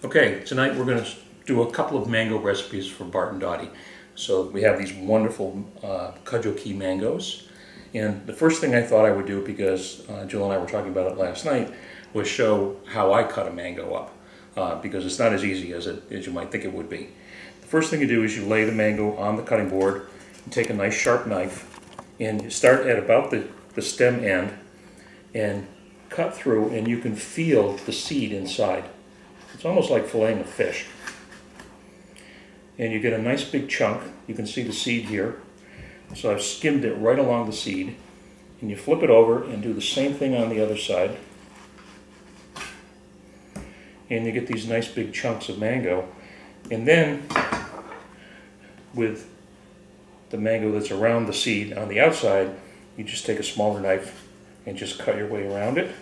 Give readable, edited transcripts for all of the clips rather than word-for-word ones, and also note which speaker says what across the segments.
Speaker 1: Okay, tonight we're going to do a couple of mango recipes for Bart and Dottie. So we have these wonderful Cudjoe mangoes. And the first thing I thought I would do, because Jill and I were talking about it last night, was show how I cut a mango up. Because it's not as easy as you might think it would be. The first thing you do is you lay the mango on the cutting board and take a nice sharp knife and you start at about the stem end and cut through, and you can feel the seed inside. It's almost like filleting a fish. And you get a nice big chunk. You can see the seed here. So I've skimmed it right along the seed. And you flip it over and do the same thing on the other side. And you get these nice big chunks of mango. And then, with the mango that's around the seed on the outside, you just take a smaller knife and just cut your way around it.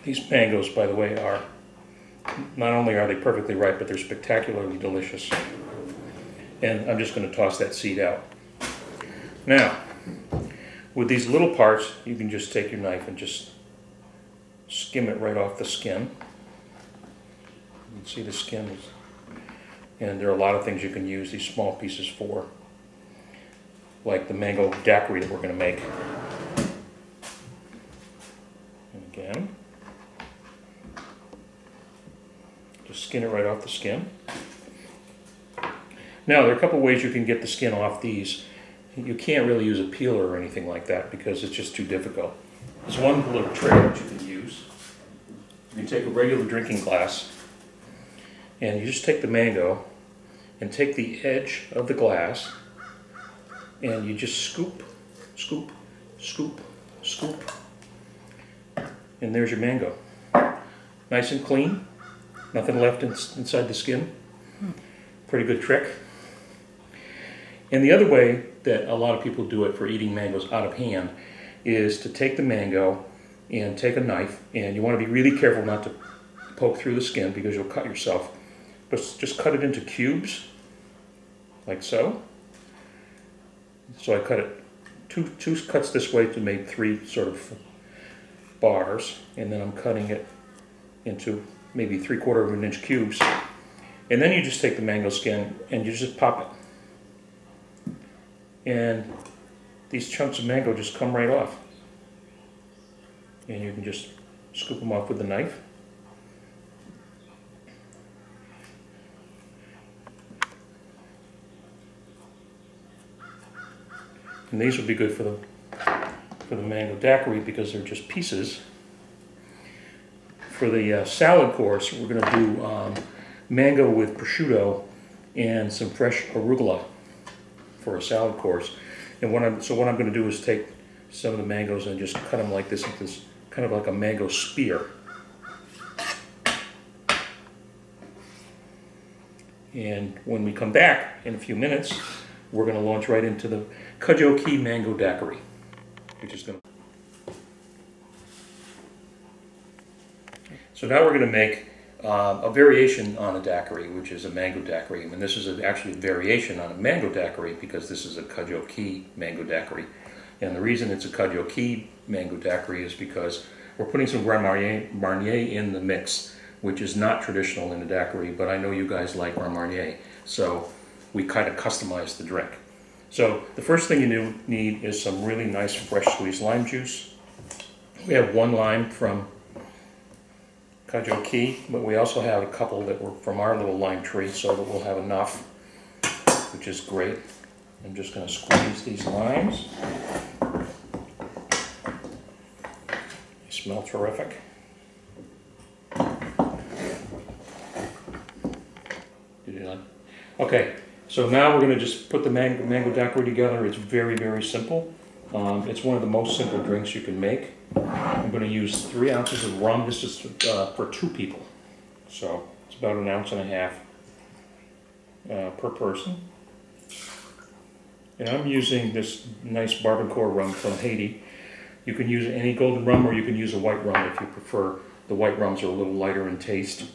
Speaker 1: These mangoes, by the way, are not only are they perfectly ripe, but they're spectacularly delicious. And I'm just going to toss that seed out. Now, with these little parts, you can just take your knife and just skim it right off the skin. You can see the skin and there are a lot of things you can use these small pieces for, like the mango daiquiri that we're going to make. And again, just skin it right off the skin. Now, there are a couple ways you can get the skin off these. You can't really use a peeler or anything like that because it's just too difficult. There's one little trick that you can use. You can take a regular drinking glass and you just take the mango and take the edge of the glass and you just scoop, scoop, scoop, scoop. And there's your mango. Nice and clean. Nothing left inside the skin. Pretty good trick. And the other way that a lot of people do it for eating mangoes out of hand is to take the mango and take a knife, and you want to be really careful not to poke through the skin because you'll cut yourself. But just cut it into cubes, like so. So I cut it two cuts this way to make 3 sort of bars, and then I'm cutting it into maybe 3/4 of an inch cubes. And then you just take the mango skin and you just pop it. And these chunks of mango just come right off. And you can just scoop them off with a knife. And these would be good for the mango daiquiri because they're just pieces. For the salad course, we're going to do mango with prosciutto and some fresh arugula for a salad course. And what I'm going to do is take some of the mangoes and just cut them like this, into this kind of like a mango spear. And when we come back in a few minutes, we're going to launch right into the Cudjoe mango daiquiri, which is going to. So now we're going to make a variation on a daiquiri, which is a mango daiquiri. And this is actually a variation on a mango daiquiri because this is a Cudjoe mango daiquiri. And the reason it's a Cudjoe mango daiquiri is because we're putting some Grand Marnier in the mix, which is not traditional in a daiquiri, but I know you guys like Grand Marnier. So we kind of customized the drink. So the first thing you need is some really nice fresh squeezed lime juice. We have 1 lime from Cudjoe, but we also have a couple that were from our little lime tree, so that we'll have enough, which is great. I'm just going to squeeze these limes. They smell terrific. Did you like? Okay, so now we're going to just put the mango daiquiri together. It's very, very simple. It's one of the most simple drinks you can make. I'm going to use 3 ounces of rum. This is for 2 people. So it's about 1.5 ounces per person. And I'm using this nice barbacoa rum from Haiti. You can use any golden rum or you can use a white rum if you prefer. The white rums are a little lighter in taste.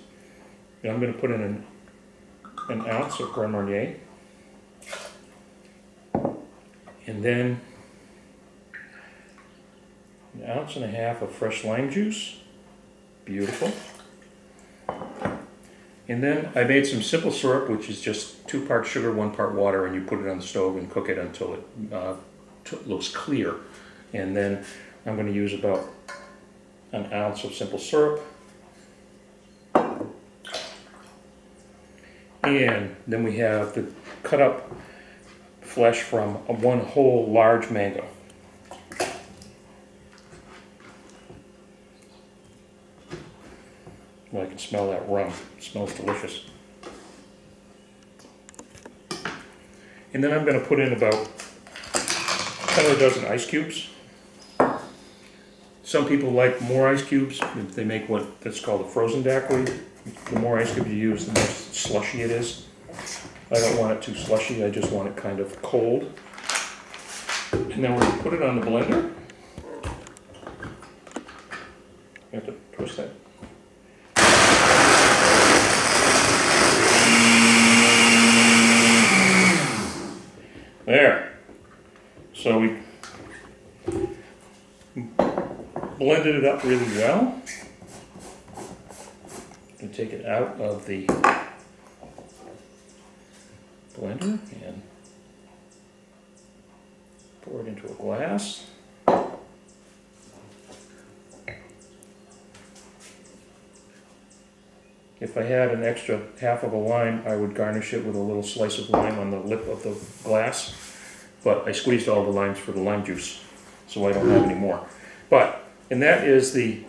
Speaker 1: And I'm going to put in an ounce of Grand Marnier. And then 1.5 ounces of fresh lime juice. Beautiful. And then I made some simple syrup, which is just 2 parts sugar, 1 part water, and you put it on the stove and cook it until it looks clear. And then I'm going to use about 1 ounce of simple syrup. And then we have the cut up flesh from 1 whole large mango. Well, I can smell that rum. It smells delicious. And then I'm going to put in about 10 or a dozen ice cubes. Some people like more ice cubes. They make that's called a frozen daiquiri. The more ice cubes you use, the more slushy it is. I don't want it too slushy. I just want it kind of cold. And then we're going to put it on the blender. You have to twist that. There. So we blended it up really well. And take it out of the blender and pour it into a glass. If I had an extra half of a lime, I would garnish it with a little slice of lime on the lip of the glass. But I squeezed all the limes for the lime juice, so I don't have any more. And that is the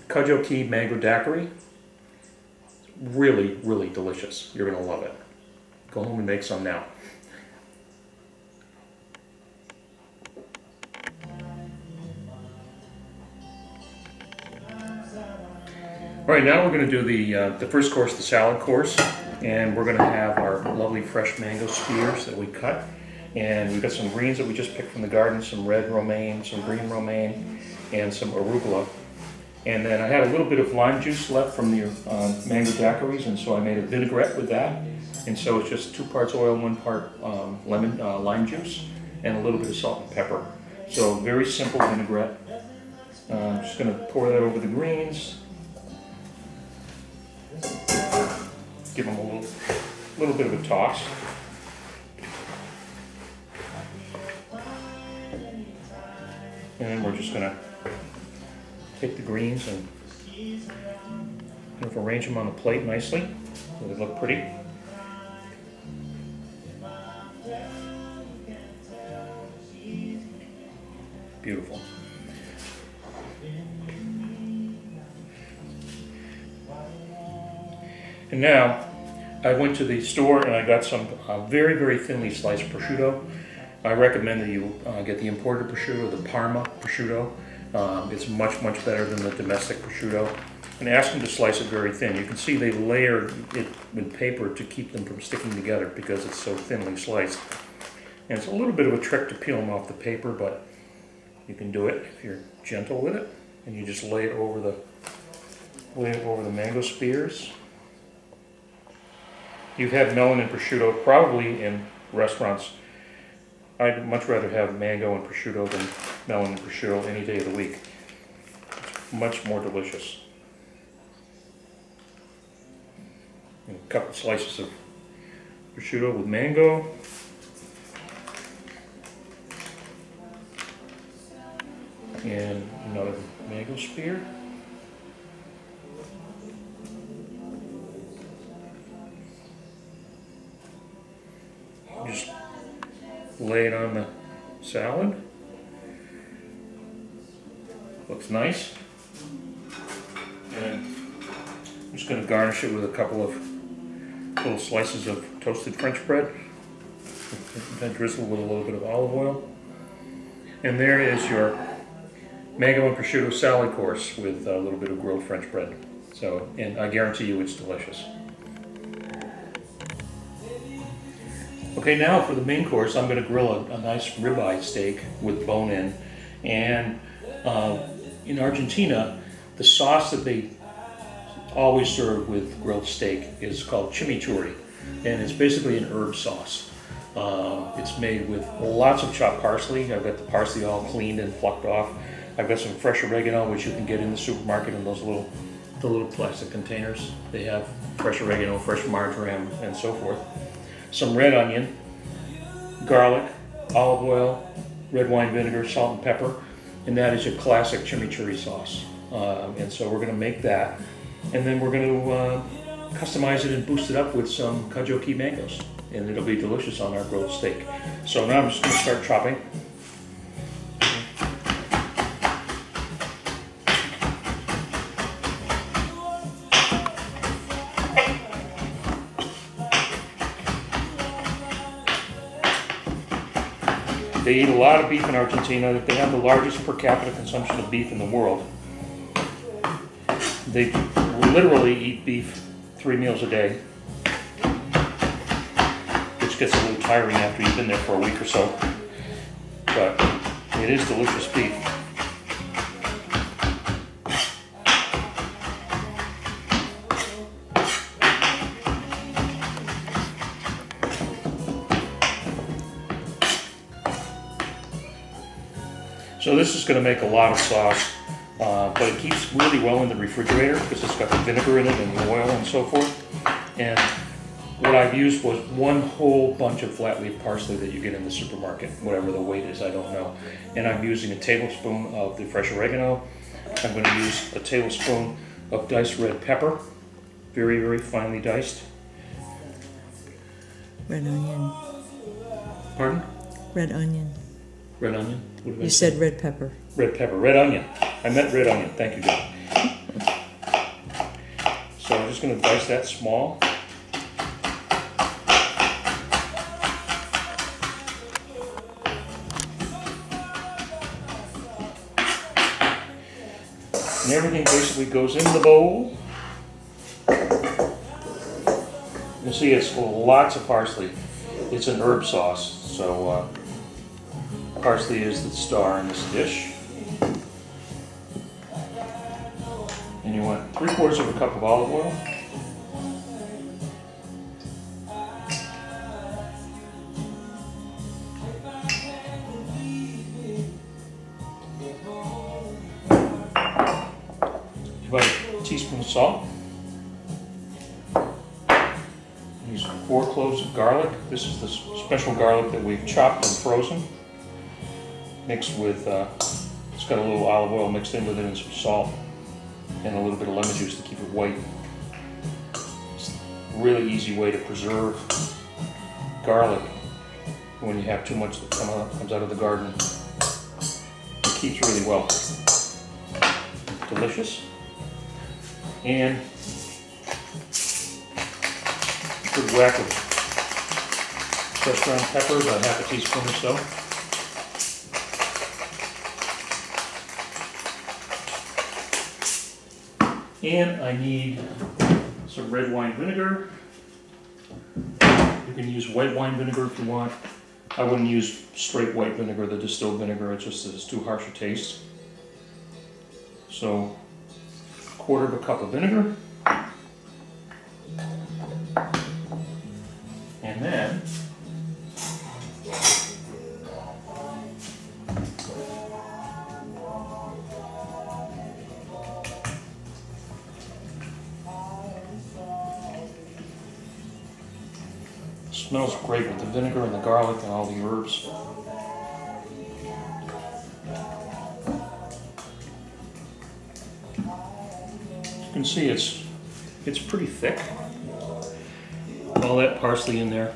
Speaker 1: Cudjoe Key Mango Daiquiri. Really, really delicious. You're going to love it. Go home and make some now. All right, now we're going to do the first course, the salad course, and we're going to have our lovely fresh mango spears that we cut, and we've got some greens that we just picked from the garden, some red romaine, some green romaine, and some arugula. And then I had a little bit of lime juice left from the mango daiquiris, and so I made a vinaigrette with that. And so it's just 2 parts oil, 1 part lime juice, and a little bit of salt and pepper. So very simple vinaigrette. I'm just going to pour that over the greens. Give them a little bit of a toss. And then we're just going to take the greens and kind of arrange them on the plate nicely so they look pretty. Beautiful. And now I went to the store and I got some very, very thinly sliced prosciutto. I recommend that you get the imported prosciutto, the Parma prosciutto. It's much, much better than the domestic prosciutto. And ask them to slice it very thin. You can see they layered it with paper to keep them from sticking together because it's so thinly sliced. And it's a little bit of a trick to peel them off the paper, but you can do it if you're gentle with it. And you just lay it over the mango spears. You've had melon and prosciutto probably in restaurants. I'd much rather have mango and prosciutto than melon and prosciutto any day of the week. It's much more delicious. And a couple slices of prosciutto with mango. And another mango spear. Just lay it on the salad. Looks nice. And I'm just going to garnish it with a couple of little slices of toasted French bread. Then drizzle with a little bit of olive oil. And there is your mango and prosciutto salad course with a little bit of grilled French bread. So, and I guarantee you it's delicious. Okay, now for the main course, I'm going to grill a nice ribeye steak with bone in. And in Argentina, the sauce that they always serve with grilled steak is called chimichurri. And it's basically an herb sauce. It's made with lots of chopped parsley. I've got the parsley all cleaned and plucked off. I've got some fresh oregano, which you can get in the supermarket in those the little plastic containers. They have fresh oregano, fresh marjoram, and so forth. Some red onion, garlic, olive oil, red wine vinegar, salt and pepper, and that is your classic chimichurri sauce. And so we're going to make that, and then we're going to customize it and boost it up with some Cudjoe key mangoes, and it'll be delicious on our grilled steak. So now I'm just going to start chopping. They eat a lot of beef in Argentina. They have the largest per capita consumption of beef in the world. They literally eat beef 3 meals a day, which gets a little tiring after you've been there for a week or so. But it is delicious beef. So this is going to make a lot of sauce, but it keeps really well in the refrigerator because it's got the vinegar in it and the oil and so forth. And what I've used was one whole bunch of flat leaf parsley that you get in the supermarket, whatever the weight is, I don't know. And I'm using a tablespoon of the fresh oregano. I'm going to use a tablespoon of diced red pepper, very, very finely diced.
Speaker 2: Red onion.
Speaker 1: Pardon?
Speaker 2: Red onion.
Speaker 1: Red onion?
Speaker 2: You said red pepper.
Speaker 1: Red pepper, red onion. I meant red onion, thank you, John. So I'm just going to dice that small. And everything basically goes in the bowl. You'll see it's lots of parsley. It's an herb sauce, so parsley is the star in this dish. And you want 3/4 of a cup of olive oil. About a teaspoon of salt. Use 4 cloves of garlic. This is the special garlic that we've chopped and frozen. Mixed with, it's got a little olive oil mixed in with it and some salt and a little bit of lemon juice to keep it white. It's a really easy way to preserve garlic when you have too much that comes out of the garden. It keeps really well. Delicious. And a good whack of fresh ground pepper, about half a teaspoon or so. And I need some red wine vinegar. You can use white wine vinegar if you want. I wouldn't use straight white vinegar, the distilled vinegar. It's too harsh a taste. So, 1/4 cup of vinegar. And then smells great with the vinegar and the garlic and all the herbs. You can see it's pretty thick. All that parsley in there.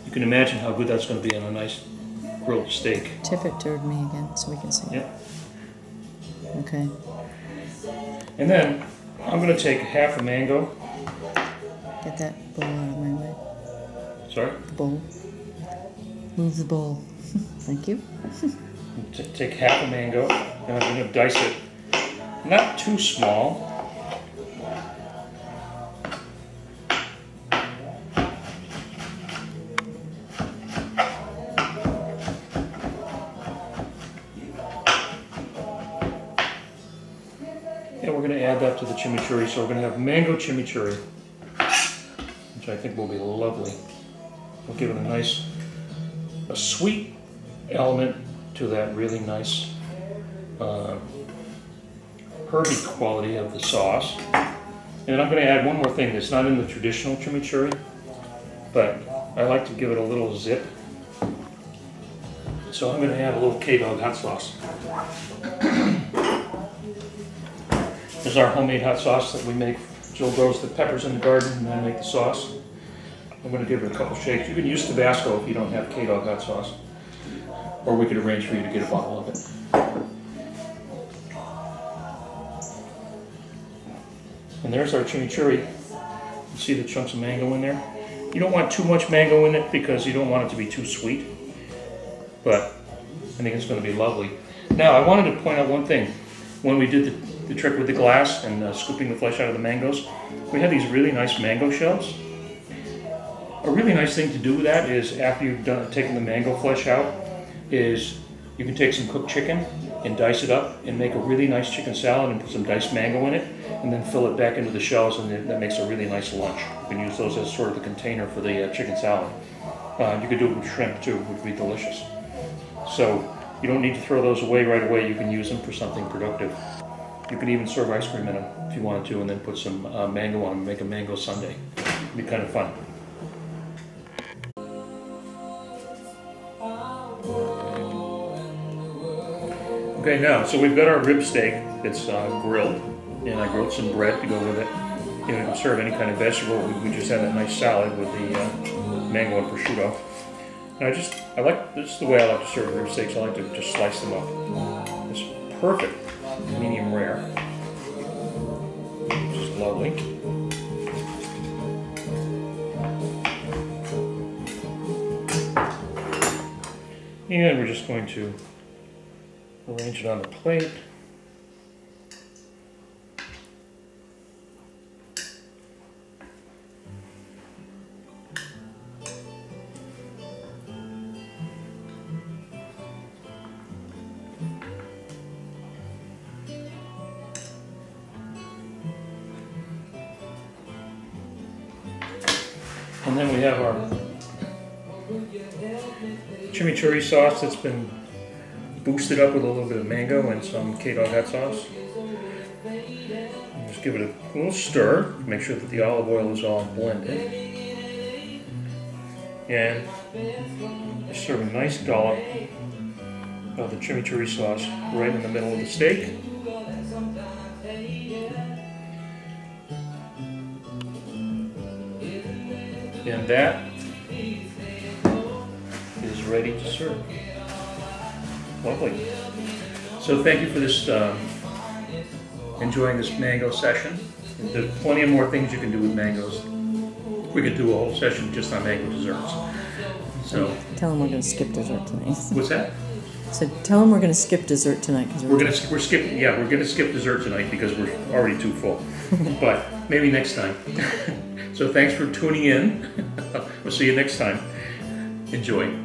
Speaker 1: You can imagine how good that's going to be on a nice grilled steak.
Speaker 2: Tip it toward me again so we can see.
Speaker 1: Yep.
Speaker 2: Okay.
Speaker 1: And then I'm going to take half a mango.
Speaker 2: Get that bowl out of my way.
Speaker 1: Sorry?
Speaker 2: The bowl. Move the bowl. Thank you.
Speaker 1: Take half a mango, and I'm going to dice it not too small. And we're going to add that to the chimichurri, so we're going to have mango chimichurri, which I think will be lovely. We'll give it a sweet element to that really nice herby quality of the sauce. And I'm going to add one more thing that's not in the traditional chimichurri, but I like to give it a little zip. So I'm going to add a little K-Dog hot sauce. This is our homemade hot sauce that we make. Jill grows the peppers in the garden and I make the sauce. I'm going to give it a couple shakes. You can use Tabasco if you don't have K-Dog hot sauce. Or we could arrange for you to get a bottle of it. And there's our chimichurri. You see the chunks of mango in there? You don't want too much mango in it because you don't want it to be too sweet. But I think it's going to be lovely. Now, I wanted to point out one thing. When we did the trick with the glass and scooping the flesh out of the mangoes, we had these really nice mango shells. A really nice thing to do with that is, after you've taken the mango flesh out, is you can take some cooked chicken and dice it up and make a really nice chicken salad and put some diced mango in it, and then fill it back into the shells, and that makes a really nice lunch. You can use those as sort of the container for the chicken salad. You could do it with shrimp too, which would be delicious. So you don't need to throw those away right away. You can use them for something productive. You could even serve ice cream in them if you wanted to, and then put some mango on them and make a mango sundae. It'd be kind of fun. Okay, now, so we've got our rib steak that's grilled, and I grilled some bread to go with it. You know, you can serve any kind of vegetable. We just had that nice salad with the mango and prosciutto. And this is the way I like to serve rib steaks. I like to just slice them up. It's perfect, medium rare. Just lovely. And we're just going to arrange it on the plate. And then we have our chimichurri sauce that's been boosted up with a little bit of mango and some K-Dog hot sauce. And just give it a little stir, make sure that the olive oil is all blended. And just serve a nice dollop of the chimichurri sauce right in the middle of the steak. And that is ready to serve. Lovely. So thank you for this, enjoying this mango session. There's plenty of more things you can do with mangoes. We could do a whole session just on mango desserts. So
Speaker 2: tell them we're going to skip dessert tonight.
Speaker 1: What's that?
Speaker 2: So tell them we're going to skip dessert tonight because we're going
Speaker 1: to skip dessert tonight because we're already too full. But maybe next time. So thanks for tuning in. We'll see you next time. Enjoy.